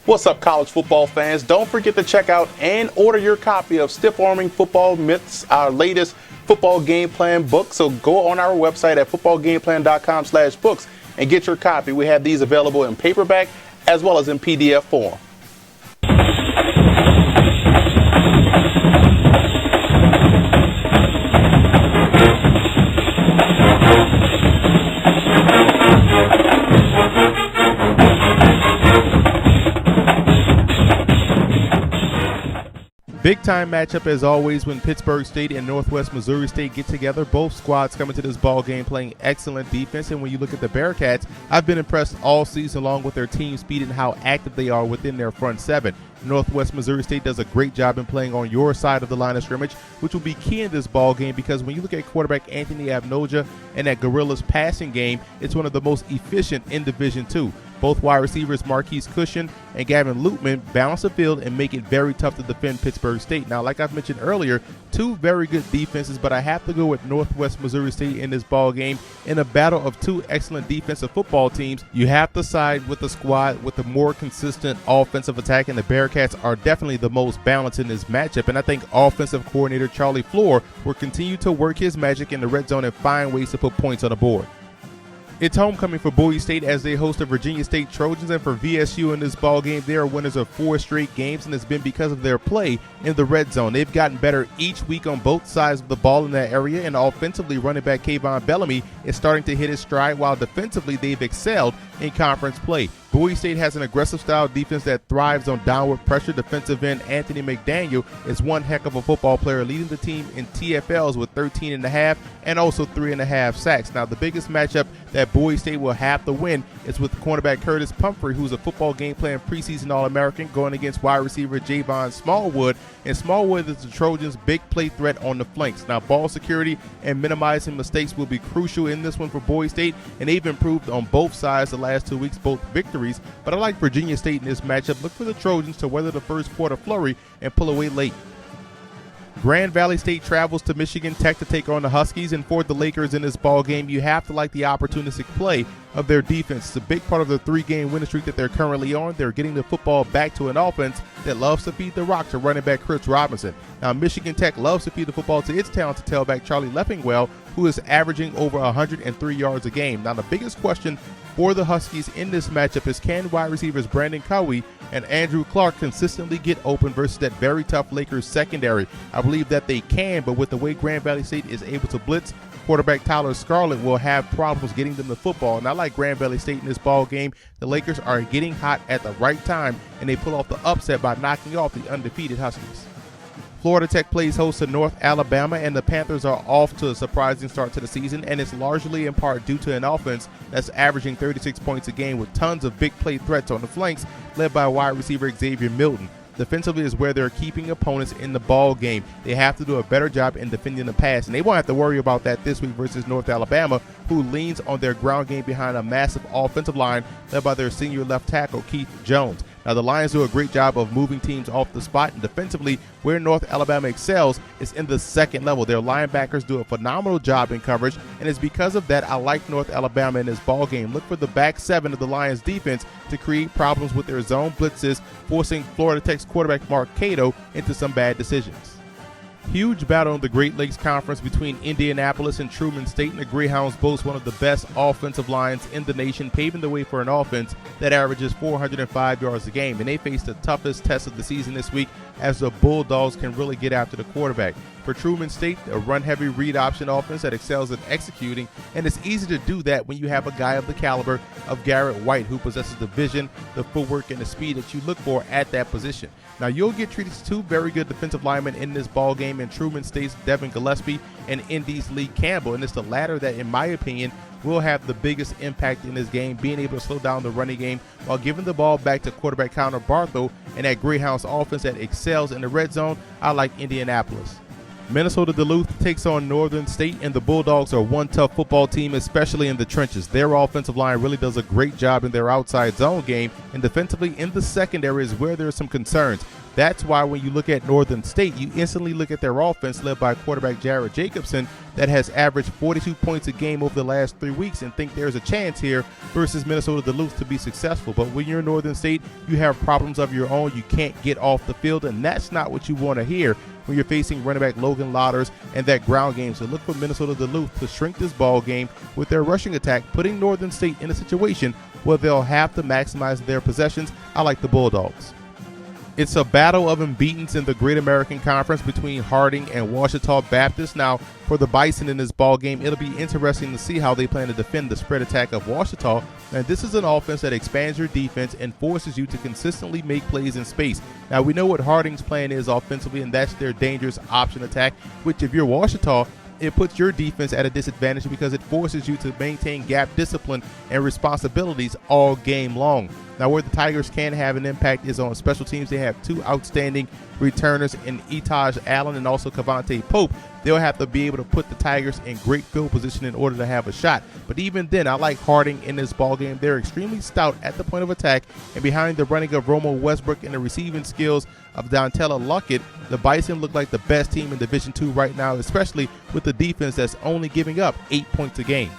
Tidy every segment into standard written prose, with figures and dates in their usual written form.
What's up, college football fans? Don't forget to check out and order your copy of Stiff Arming Football Myths, our latest football game plan book. So go on our website at footballgameplan.com/books and get your copy. We have these available in paperback as well as in PDF form. Big time matchup as always when Pittsburgh State and Northwest Missouri State get together. Both squads coming to this ball game playing excellent defense, and when you look at the Bearcats, I've been impressed all season long with their team speed and how active they are within their front seven. Northwest Missouri State does a great job in playing on your side of the line of scrimmage, which will be key in this ball game because when you look at quarterback Anthony Abnoja and that Gorillas passing game, it's one of the most efficient in Division II. Both wide receivers Marquise Cushion and Gavin Lutman balance the field and make it very tough to defend Pittsburgh State. Now, like I've mentioned earlier, two very good defenses, but I have to go with Northwest Missouri State in this ball game. In a battle of two excellent defensive football teams, you have to side with the squad with a more consistent offensive attack, and the Bearcats are definitely the most balanced in this matchup. And I think offensive coordinator Charlie Floor will continue to work his magic in the red zone and find ways to put points on the board. It's homecoming for Bowie State as they host the Virginia State Trojans, and for VSU in this ball game, they are winners of 4 straight games, and it's been because of their play in the red zone. They've gotten better each week on both sides of the ball in that area, and offensively, running back Kayvon Bellamy is starting to hit his stride, while defensively, they've excelled in conference play. Bowie State has an aggressive style defense that thrives on downward pressure. Defensive end Anthony McDaniel is one heck of a football player, leading the team in TFLs with 13.5 and also 3.5 sacks. Now, the biggest matchup that Bowie State will have to win is with cornerback Curtis Pumphrey, who's a football game plan preseason All-American, going against wide receiver Javon Smallwood. And Smallwood is the Trojans' big play threat on the flanks. Now, ball security and minimizing mistakes will be crucial in this one for Bowie State, and they've improved on both sides the last 2 weeks, both victories. But I like Virginia State in this matchup. Look for the Trojans to weather the first quarter flurry and pull away late. Grand Valley State travels to Michigan Tech to take on the Huskies, and for the Lakers in this ball game, you have to like the opportunistic play of their defense. It's a big part of the 3-game winning streak that they're currently on. They're getting the football back to an offense that loves to feed the rock to running back Chris Robinson. Now, Michigan Tech loves to feed the football to its talented tailback Charlie Leffingwell, who is averaging over 103 yards a game. Now, the biggest question for the Huskies in this matchup is, can wide receivers Brandon Cowie and Andrew Clark consistently get open versus that very tough Lakers secondary? I believe that they can, but with the way Grand Valley State is able to blitz, quarterback Tyler Scarlett will have problems getting them the football. And I like Grand Valley State in this ball game. The Lakers are getting hot at the right time, and they pull off the upset by knocking off the undefeated Huskies. Florida Tech plays host to North Alabama, and the Panthers are off to a surprising start to the season, and it's largely in part due to an offense that's averaging 36 points a game with tons of big play threats on the flanks, led by wide receiver Xavier Milton. Defensively is where they're keeping opponents in the ball game. They have to do a better job in defending the pass, and they won't have to worry about that this week versus North Alabama, who leans on their ground game behind a massive offensive line led by their senior left tackle, Keith Jones. Now, the Lions do a great job of moving teams off the spot, and defensively, where North Alabama excels is in the second level. Their linebackers do a phenomenal job in coverage, and it's because of that I like North Alabama in this ball game. Look for the back seven of the Lions defense to create problems with their zone blitzes, forcing Florida Tech's quarterback Mark Cato into some bad decisions. Huge battle in the Great Lakes Conference between Indianapolis and Truman State, and the Greyhounds boast one of the best offensive lines in the nation, paving the way for an offense that averages 405 yards a game. And they face the toughest test of the season this week as the Bulldogs can really get after the quarterback. For Truman State, a run-heavy read option offense that excels at executing, and it's easy to do that when you have a guy of the caliber of Garrett White, who possesses the vision, the footwork, and the speed that you look for at that position. Now, you'll get treated to two very good defensive linemen in this ball game in Truman State's Devin Gillespie and Indy's Lee Campbell, and it's the latter that, in my opinion, will have the biggest impact in this game, being able to slow down the running game while giving the ball back to quarterback Connor Barthow and that Greyhounds offense that excels in the red zone. I like Indianapolis. Minnesota-Duluth takes on Northern State, and the Bulldogs are one tough football team, especially in the trenches. Their offensive line really does a great job in their outside zone game, and defensively in the secondary is where there's some concerns. That's why when you look at Northern State, you instantly look at their offense led by quarterback Jared Jacobson that has averaged 42 points a game over the last 3 weeks and think there's a chance here versus Minnesota-Duluth to be successful. But when you're Northern State, you have problems of your own. You can't get off the field, and that's not what you want to hear when you're facing running back Logan Lauders and that ground game. So look for Minnesota-Duluth to shrink this ball game with their rushing attack, putting Northern State in a situation where they'll have to maximize their possessions. I like the Bulldogs. It's a battle of unbeatens in the Great American Conference between Harding and Ouachita Baptist. Now, for the Bison in this ball game, it'll be interesting to see how they plan to defend the spread attack of Ouachita. And this is an offense that expands your defense and forces you to consistently make plays in space. Now, we know what Harding's plan is offensively, and that's their dangerous option attack, which if you're Ouachita, it puts your defense at a disadvantage because it forces you to maintain gap discipline and responsibilities all game long. Now, where the Tigers can have an impact is on special teams. They have two outstanding returners in Etaj Allen and also Cavante Pope. They'll have to be able to put the Tigers in great field position in order to have a shot. But even then, I like Harding in this ball game. They're extremely stout at the point of attack, and behind the running of Romo Westbrook and the receiving skills of Dontella Luckett, the Bison look like the best team in Division II right now, especially with the defense that's only giving up 8 points a game.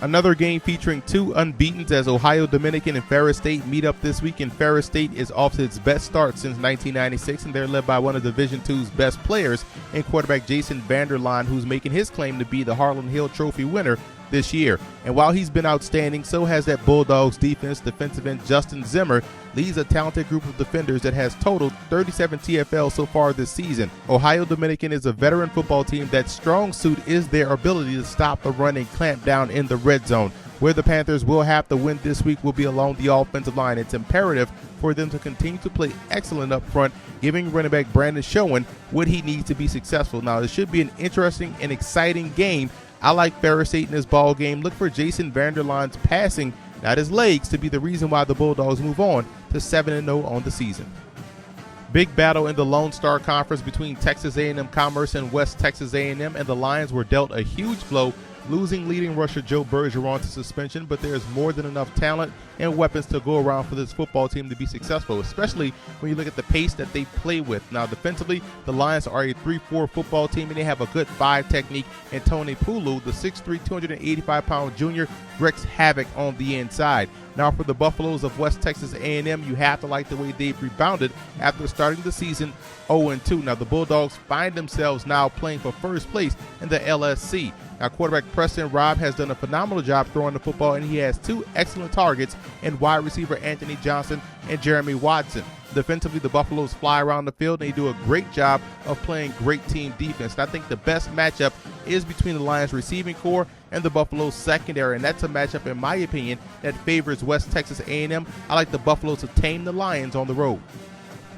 Another game featuring two unbeatens as Ohio Dominican and Ferris State meet up this week, and Ferris State is off to its best start since 1996, and they're led by one of Division II's best players in quarterback Jason Vanderlaan, who's making his claim to be the Harlan Hill Trophy winner this year. And while he's been outstanding, so has that Bulldogs defense. Defensive end Justin Zimmer leads a talented group of defenders that has totaled 37 TFL so far this season. Ohio Dominican is a veteran football team that strong suit is their ability to stop the run and clamp down in the red zone. Where the Panthers will have to win this week will be along the offensive line. It's imperative for them to continue to play excellent up front, giving running back Brandon Schoen what he needs to be successful. Now, it should be an interesting and exciting game. I like Ferris State in this ball game. Look for Jason Vanderlaan's passing, not his legs, to be the reason why the Bulldogs move on to 7-0 on the season. Big battle in the Lone Star Conference between Texas A&M Commerce and West Texas A&M, and the Lions were dealt a huge blow, losing leading rusher Joe Bergeron to suspension, but there's more than enough talent and weapons to go around for this football team to be successful, especially when you look at the pace that they play with. Now, defensively, the Lions are a 3-4 football team, and they have a good 5 technique, and Tony Pulu, the 6'3", 285-pound junior, wreaks havoc on the inside. Now, for the Buffaloes of West Texas A&M, you have to like the way they've rebounded after starting the season 0-2. Now, the Bulldogs find themselves now playing for first place in the LSC. Now, quarterback Preston Robb has done a phenomenal job throwing the football, and he has 2 excellent targets in wide receiver Anthony Johnson and Jeremy Watson. Defensively, the Buffaloes fly around the field, and they do a great job of playing great team defense. And I think the best matchup is between the Lions receiving core and the Buffaloes secondary, and that's a matchup, in my opinion, that favors West Texas A&M. I like the Buffaloes to tame the Lions on the road.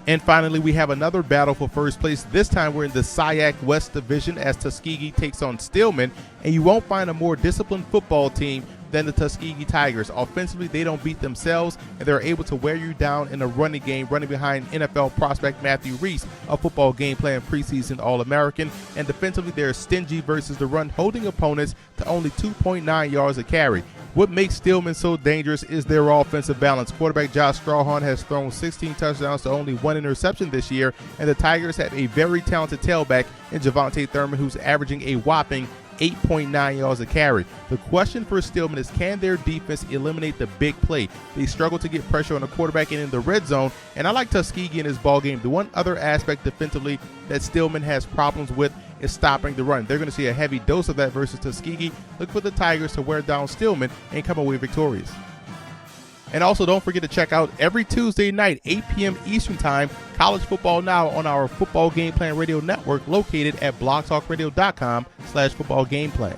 And finally, we have another battle for first place. This time we're in the SIAC West Division as Tuskegee takes on Stillman, and you won't find a more disciplined football team than the Tuskegee Tigers. Offensively, they don't beat themselves, and they're able to wear you down in a running game, running behind NFL prospect Matthew Reese, a football game plan preseason All-American. And defensively, they're stingy versus the run, holding opponents to only 2.9 yards a carry. What makes Stillman so dangerous is their offensive balance. Quarterback Josh Strawhorn has thrown 16 touchdowns to only 1 interception this year, and the Tigers have a very talented tailback in Javante Thurman, who's averaging a whopping 8.9 yards a carry. The question for Stillman is, can their defense eliminate the big play? They struggle to get pressure on the quarterback and in the red zone, and I like Tuskegee in this ball game. The one other aspect defensively that Stillman has problems with is stopping the run. They're going to see a heavy dose of that versus Tuskegee. Look for the Tigers to wear down Stillman and come away victorious. And also, don't forget to check out every Tuesday night, 8 p.m. Eastern Time, College Football Now on our Football Game Plan Radio Network, located at blogtalkradio.com/footballgameplan.